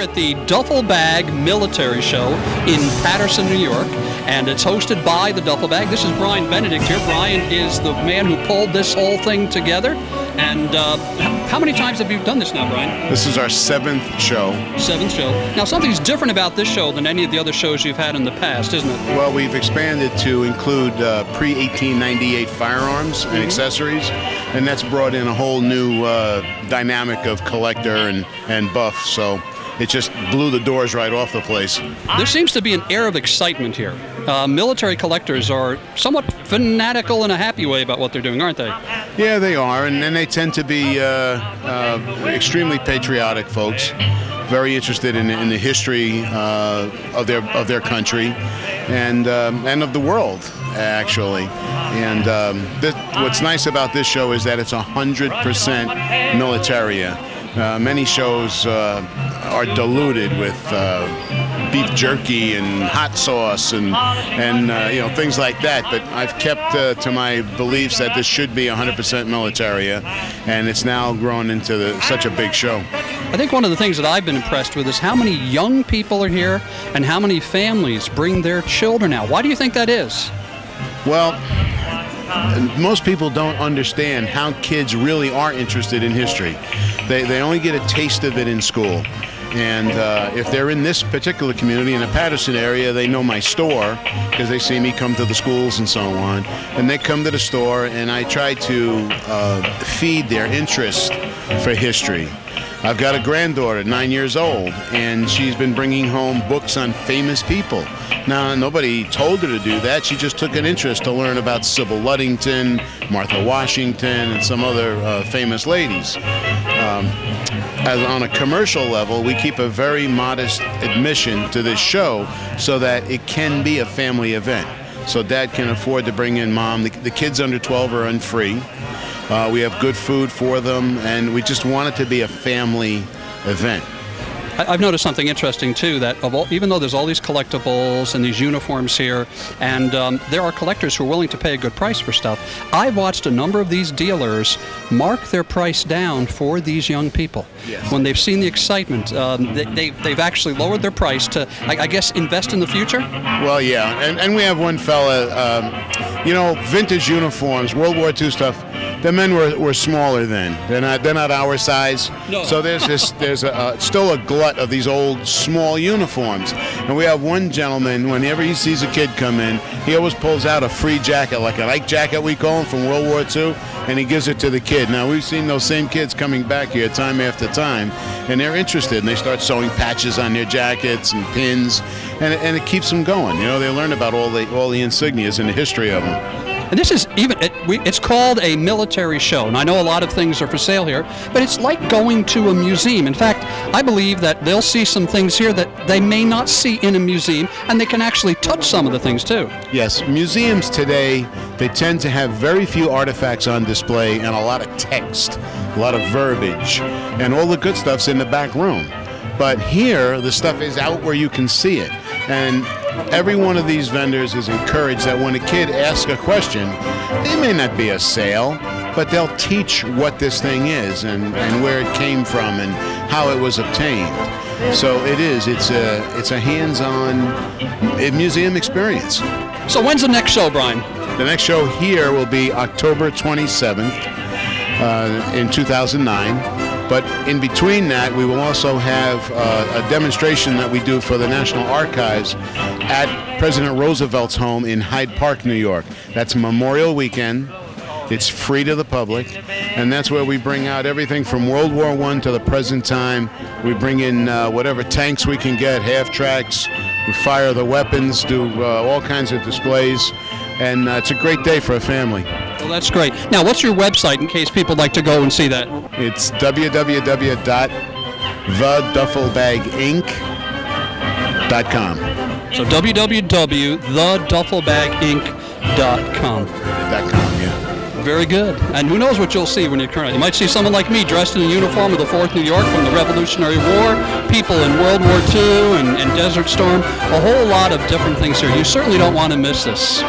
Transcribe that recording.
at the Duffel Bag Military Show in Patterson, New York, and it's hosted by the Duffel Bag. This is Brian Benedict here. Brian is the man who pulled this whole thing together. And how many times have you done this now, Brian? This is our 7th show. 7th show. Now, something's different about this show than any of the other shows you've had in the past, isn't it? Well, we've expanded to include pre-1898 firearms and accessories, and that's brought in a whole new dynamic of collector and buff, so it just blew the doors right off the place. There seems to be an air of excitement here. Military collectors are somewhat fanatical in a happy way about what they're doing, aren't they? Yeah, they are, and they tend to be extremely patriotic folks, very interested in the history of their country and of the world, actually. And what's nice about this show is that it's 100% Militaria. Many shows are diluted with beef jerky and hot sauce and you know, things like that. But I've kept to my beliefs that this should be 100% Militaria, and it's now grown into such a big show. I think one of the things that I've been impressed with is how many young people are here and how many families bring their children out. Why do you think that is? Well, most people don't understand how kids really are interested in history. They only get a taste of it in school. And if they're in this particular community, in the Patterson area, they know my store because they see me come to the schools and so on. And they come to the store, and I try to feed their interest for history. I've got a granddaughter, 9 years old, and she's been bringing home books on famous people. Now, nobody told her to do that. She just took an interest to learn about Sybil Ludington, Martha Washington, and some other famous ladies. On a commercial level, we keep a very modest admission to this show so that it can be a family event. So Dad can afford to bring in Mom. The kids under 12 are unfree. We have good food for them, and we just want it to be a family event. I've noticed something interesting too, that even though there's all these collectibles and these uniforms here, and there are collectors who are willing to pay a good price for stuff, I've watched a number of these dealers mark their price down for these young people. Yes. When they've seen the excitement, they've actually lowered their price to, I guess, invest in the future? Well, yeah, and we have one fella, you know, vintage uniforms, World War II stuff. The men were smaller then. They're not our size. No. So there's still a glut of these old small uniforms. And we have one gentleman, whenever he sees a kid come in, he always pulls out a free jacket, like a light jacket we call them, from World War II, and he gives it to the kid. Now, we've seen those same kids coming back here time after time, and they're interested, and they start sewing patches on their jackets and pins, and it keeps them going. You know, they learn about all the insignias and the history of them. And this is it's called a military show, and I know a lot of things are for sale here, but it's like going to a museum. In fact, I believe that they'll see some things here that they may not see in a museum, and they can actually touch some of the things too. Yes, museums today, they tend to have very few artifacts on display and a lot of text, a lot of verbiage, and all the good stuff's in the back room. But here, the stuff is out where you can see it. And every one of these vendors is encouraged that when a kid asks a question, it may not be a sale, but they'll teach what this thing is and where it came from and how it was obtained. So it's a hands-on museum experience. So when's the next show, Brian? The next show here will be October 27th in 2009. But in between that, we will also have a demonstration that we do for the National Archives at President Roosevelt's home in Hyde Park, New York. That's Memorial Weekend. It's free to the public, and that's where we bring out everything from World War I to the present time. We bring in whatever tanks we can get, half-tracks, we fire the weapons, do all kinds of displays, and it's a great day for a family. Well, that's great. Now, what's your website in case people would like to go and see that? It's www.theduffelbaginc.com. So www.theduffelbaginc.com. Yeah. Very good. And who knows what you'll see when you come out. You might see someone like me dressed in a uniform of the 4th New York from the Revolutionary War, people in World War II and Desert Storm, a whole lot of different things here. You certainly don't want to miss this.